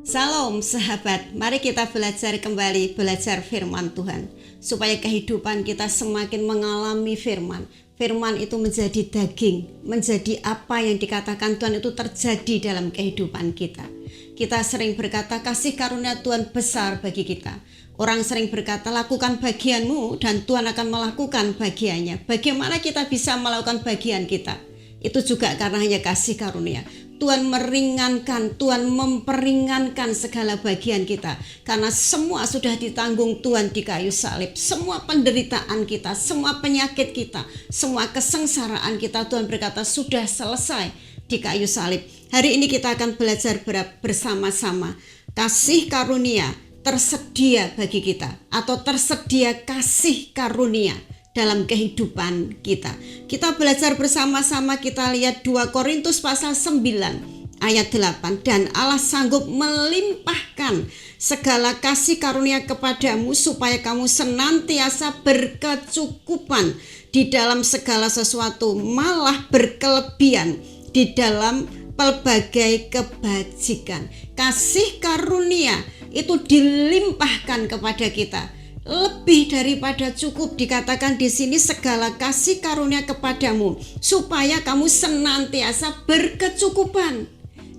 Salam sahabat, mari kita belajar kembali, belajar firman Tuhan supaya kehidupan kita semakin mengalami firman. Firman itu menjadi daging, menjadi apa yang dikatakan Tuhan itu terjadi dalam kehidupan kita. Kita sering berkata kasih karunia Tuhan besar bagi kita. Orang sering berkata lakukan bagianmu dan Tuhan akan melakukan bagiannya. Bagaimana kita bisa melakukan bagian kita? Itu juga karena hanya kasih karunia. Tuhan meringankan, Tuhan memperingankan segala bagian kita. Karena semua sudah ditanggung Tuhan di kayu salib. Semua penderitaan kita, semua penyakit kita, semua kesengsaraan kita, Tuhan berkata sudah selesai di kayu salib. Hari ini kita akan belajar bersama-sama. Kasih karunia tersedia bagi kita, atau tersedia kasih karunia dalam kehidupan kita. Kita belajar bersama-sama, kita lihat 2 Korintus pasal 9 ayat 8. Dan Allah sanggup melimpahkan segala kasih karunia kepadamu supaya kamu senantiasa berkecukupan di dalam segala sesuatu, malah berkelebihan di dalam pelbagai kebajikan. Kasih karunia itu dilimpahkan kepada kita. Lebih daripada cukup, dikatakan di sini segala kasih karunia kepadamu supaya kamu senantiasa berkecukupan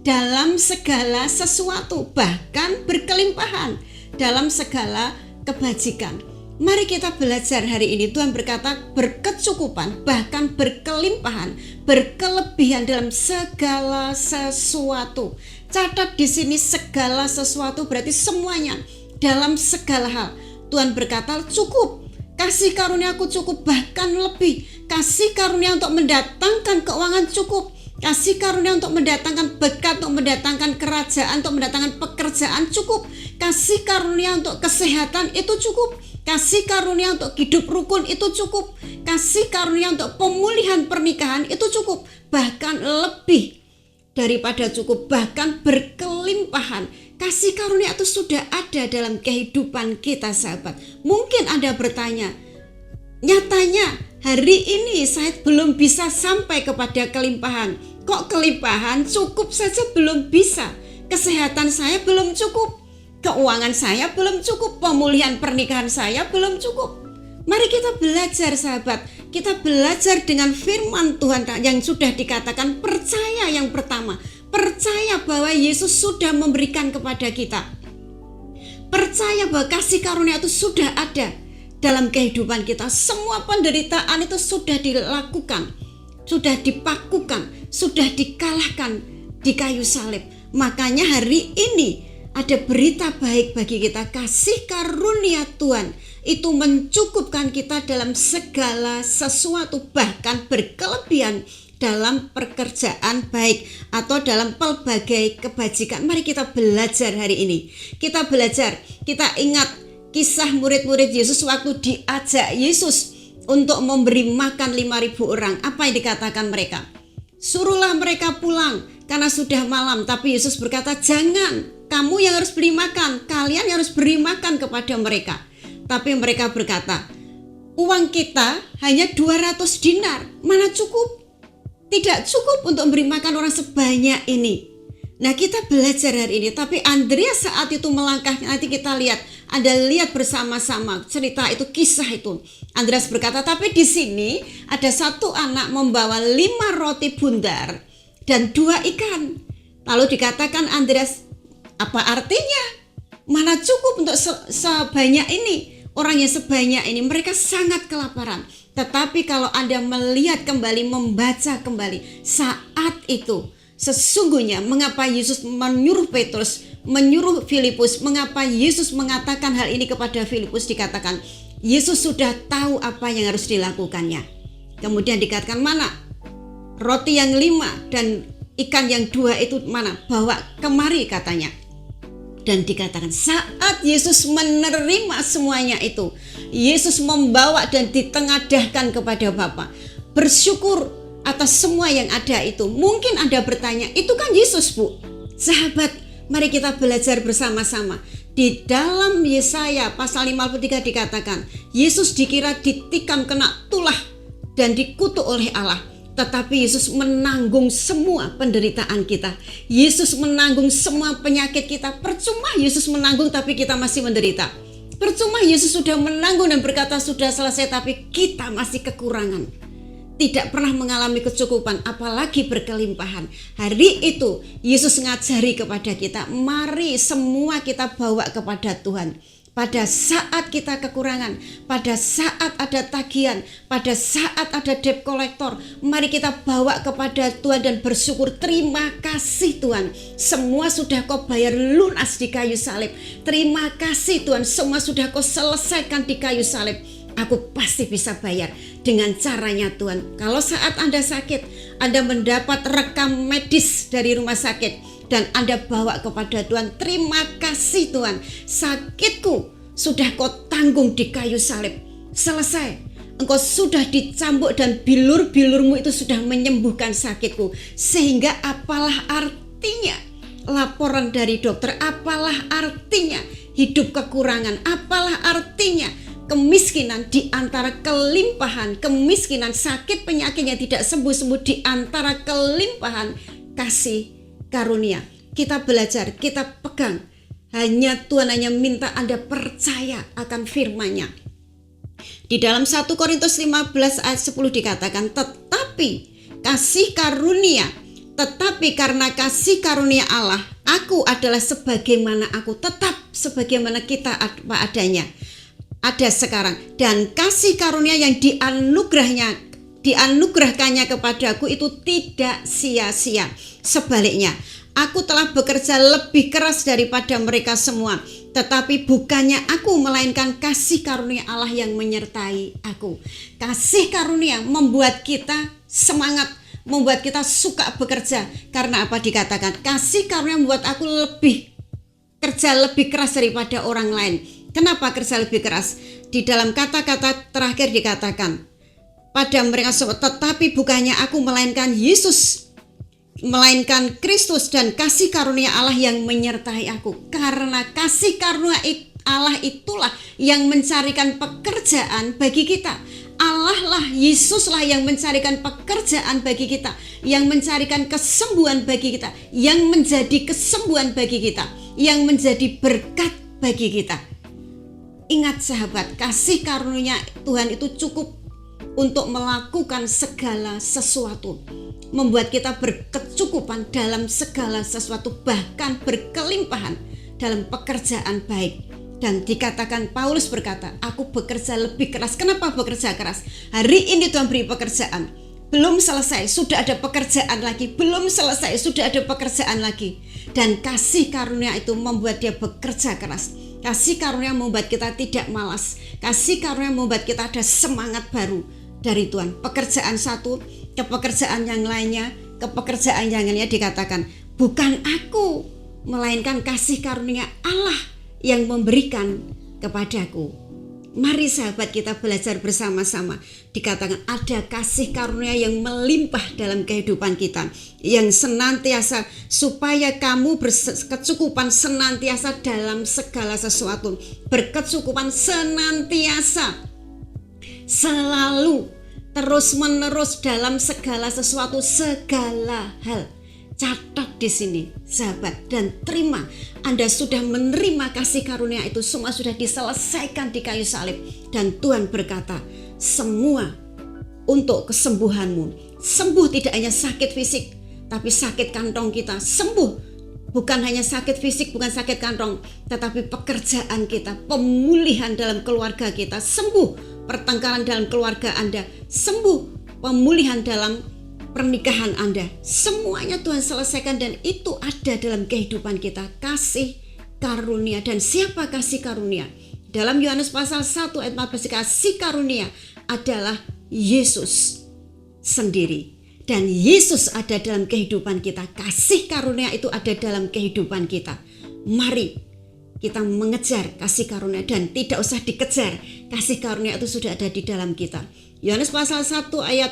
dalam segala sesuatu, bahkan berkelimpahan dalam segala kebajikan. Mari kita belajar hari ini. Tuhan berkata berkecukupan, bahkan berkelimpahan, berkelebihan dalam segala sesuatu. Catat di sini segala sesuatu berarti semuanya, dalam segala hal. Tuhan berkata cukup, kasih karuniaku cukup, bahkan lebih. Kasih karunia untuk mendatangkan keuangan cukup, kasih karunia untuk mendatangkan berkat, untuk mendatangkan kerajaan, untuk mendatangkan pekerjaan cukup, kasih karunia untuk kesehatan itu cukup, kasih karunia untuk hidup rukun itu cukup, kasih karunia untuk pemulihan pernikahan itu cukup, bahkan lebih daripada cukup, bahkan berkelimpahan. Kasih karunia itu sudah ada dalam kehidupan kita, sahabat. Mungkin Anda bertanya, nyatanya hari ini saya belum bisa sampai kepada kelimpahan. Kok kelimpahan? Cukup saja belum bisa. Kesehatan saya belum cukup, keuangan saya belum cukup, pemulihan pernikahan saya belum cukup. Mari kita belajar, sahabat. Kita belajar dengan firman Tuhan yang sudah dikatakan. Percaya yang pertama, percaya bahwa Yesus sudah memberikan kepada kita. Percaya bahwa kasih karunia itu sudah ada dalam kehidupan kita. Semua penderitaan itu sudah dilakukan, sudah dipakukan, sudah dikalahkan di kayu salib. Makanya hari ini ada berita baik bagi kita. Kasih karunia Tuhan itu mencukupkan kita dalam segala sesuatu, bahkan berkelebihan dalam pekerjaan baik atau dalam pelbagai kebajikan. Mari kita belajar hari ini. Kita belajar, kita ingat kisah murid-murid Yesus waktu diajak Yesus untuk memberi makan 5.000 orang. Apa yang dikatakan mereka? Suruhlah mereka pulang karena sudah malam. Tapi Yesus berkata, jangan, kamu yang harus beri makan, kalian yang harus beri makan kepada mereka. Tapi mereka berkata, uang kita hanya 200 dinar, mana cukup? Tidak cukup untuk memberi makan orang sebanyak ini. Nah, kita belajar hari ini. Tapi Andreas saat itu melangkah, nanti kita lihat. Anda lihat bersama-sama cerita itu, kisah itu. Andreas berkata, tapi di sini ada satu anak membawa 5 roti bundar dan 2 ikan. Lalu dikatakan Andreas, apa artinya? Mana cukup untuk sebanyak ini? Orang yang sebanyak ini, mereka sangat kelaparan. Tetapi kalau Anda melihat kembali, membaca kembali, saat itu sesungguhnya mengapa Yesus menyuruh Petrus, menyuruh Filipus, mengapa Yesus mengatakan hal ini kepada Filipus, dikatakan Yesus sudah tahu apa yang harus dilakukannya. Kemudian dikatakan mana? Roti yang 5 dan ikan yang 2 itu mana? Bawa kemari katanya. Dan dikatakan saat Yesus menerima semuanya itu, Yesus membawa dan ditengadahkan kepada Bapa. Bersyukur atas semua yang ada itu. Mungkin Anda bertanya, itu kan Yesus, Bu. Sahabat, mari kita belajar bersama-sama. Di dalam Yesaya pasal 53 dikatakan, Yesus dikira ditikam kena tulah dan dikutuk oleh Allah. Tetapi Yesus menanggung semua penderitaan kita. Yesus menanggung semua penyakit kita. Percuma Yesus menanggung tapi kita masih menderita. Percuma Yesus sudah menanggung dan berkata sudah selesai, tapi kita masih kekurangan. Tidak pernah mengalami kecukupan, apalagi berkelimpahan. Hari itu Yesus ngajari kepada kita, mari semua kita bawa kepada Tuhan. Pada saat kita kekurangan, pada saat ada tagihan, pada saat ada debt collector, mari kita bawa kepada Tuhan dan bersyukur. Terima kasih Tuhan, semua sudah kau bayar lunas di kayu salib. Terima kasih Tuhan, semua sudah kau selesaikan di kayu salib. Aku pasti bisa bayar dengan caranya Tuhan. Kalau saat Anda sakit, Anda mendapat rekam medis dari rumah sakit dan Anda bawa kepada Tuhan. Terima kasih Tuhan, sakitku sudah kau tanggung di kayu salib. Selesai, engkau sudah dicambuk dan bilur-bilurmu itu sudah menyembuhkan sakitku. Sehingga apalah artinya laporan dari dokter, apalah artinya hidup kekurangan, apalah artinya kemiskinan di antara kelimpahan, kemiskinan, sakit, penyakit yang tidak sembuh-sembuh di antara kelimpahan kasih karunia. Kita belajar, kita pegang. Hanya Tuhan hanya minta Anda percaya akan firman-Nya. Di dalam 1 Korintus 15 ayat 10 dikatakan, tetapi karena kasih karunia Allah, aku adalah sebagaimana aku, tetap sebagaimana kita apa adanya ada sekarang, dan kasih karunia yang dianugerahkannya kepadaku itu tidak sia-sia. Sebaliknya, aku telah bekerja lebih keras daripada mereka semua, tetapi bukannya aku, melainkan kasih karunia Allah yang menyertai aku. Kasih karunia membuat kita semangat, membuat kita suka bekerja. Karena apa dikatakan? Kasih karunia membuat aku kerja lebih keras daripada orang lain. Kenapa kerja lebih keras? Di dalam kata-kata terakhir dikatakan pada mereka semua, tetapi bukannya aku, melainkan Kristus dan kasih karunia Allah yang menyertai aku. Karena kasih karunia Allah itulah yang mencarikan pekerjaan bagi kita. Allah lah, Yesuslah yang mencarikan pekerjaan bagi kita, yang mencarikan kesembuhan bagi kita, yang menjadi kesembuhan bagi kita, yang menjadi berkat bagi kita. Ingat sahabat, kasih karunia Tuhan itu cukup untuk melakukan segala sesuatu, membuat kita berkecukupan dalam segala sesuatu, bahkan berkelimpahan dalam pekerjaan baik. Dan dikatakan Paulus berkata, aku bekerja lebih keras. Kenapa bekerja keras? Hari ini Tuhan beri pekerjaan, belum selesai sudah ada pekerjaan lagi, belum selesai sudah ada pekerjaan lagi. Dan kasih karunia itu membuat dia bekerja keras. Kasih karunia membuat kita tidak malas. Kasih karunia membuat kita ada semangat baru dari Tuhan. Pekerjaan satu ke pekerjaan yang lainnya, ke pekerjaan yang lainnya dikatakan, bukan aku, melainkan kasih karunia Allah yang memberikan kepadaku. Mari sahabat, kita belajar bersama-sama. Dikatakan ada kasih karunia yang melimpah dalam kehidupan kita, yang senantiasa, supaya kamu berkecukupan senantiasa dalam segala sesuatu. Berkecukupan senantiasa, selalu, terus menerus dalam segala sesuatu, segala hal. Catat di sini sahabat dan terima. Anda sudah menerima kasih karunia itu, semua sudah diselesaikan di kayu salib. Dan Tuhan berkata, semua untuk kesembuhanmu. Sembuh tidak hanya sakit fisik, tapi sakit kantong kita. Sembuh bukan hanya sakit fisik, bukan sakit kantong, tetapi pekerjaan kita, pemulihan dalam keluarga kita. Sembuh pertengkaran dalam keluarga Anda. Sembuh pemulihan dalam pernikahan Anda. Semuanya Tuhan selesaikan dan itu ada dalam kehidupan kita. Kasih karunia. Dan siapa kasih karunia? Dalam Yohanes pasal 1 ayat 14, kasih karunia adalah Yesus sendiri. Dan Yesus ada dalam kehidupan kita. Kasih karunia itu ada dalam kehidupan kita. Mari kita mengejar kasih karunia dan tidak usah dikejar. Kasih karunia itu sudah ada di dalam kita. Yohanes pasal 1 ayat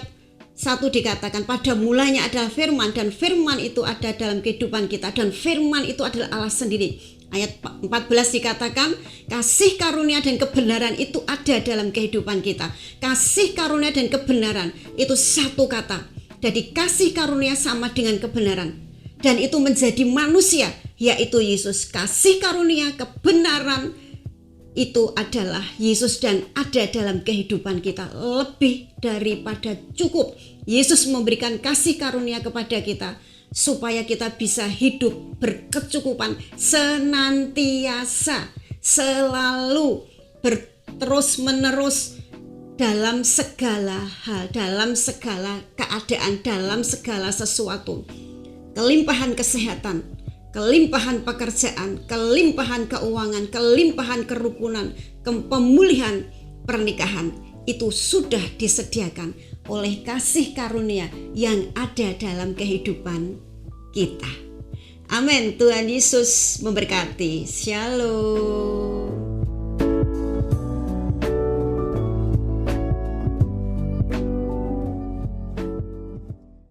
1 dikatakan, pada mulanya adalah firman, dan firman itu ada dalam kehidupan kita, dan firman itu adalah Allah sendiri. Ayat 14 dikatakan, kasih karunia dan kebenaran itu ada dalam kehidupan kita. Kasih karunia dan kebenaran itu satu kata. Jadi kasih karunia sama dengan kebenaran. Dan itu menjadi manusia, yaitu Yesus. Kasih karunia, kebenaran, itu adalah Yesus dan ada dalam kehidupan kita lebih daripada cukup. Yesus memberikan kasih karunia kepada kita supaya kita bisa hidup berkecukupan senantiasa, selalu, terus menerus dalam segala hal, dalam segala keadaan, dalam segala sesuatu. Kelimpahan kesehatan, kelimpahan pekerjaan, kelimpahan keuangan, kelimpahan kerukunan, pemulihan pernikahan, itu sudah disediakan oleh kasih karunia yang ada dalam kehidupan kita. Amin. Tuhan Yesus memberkati. Shalom.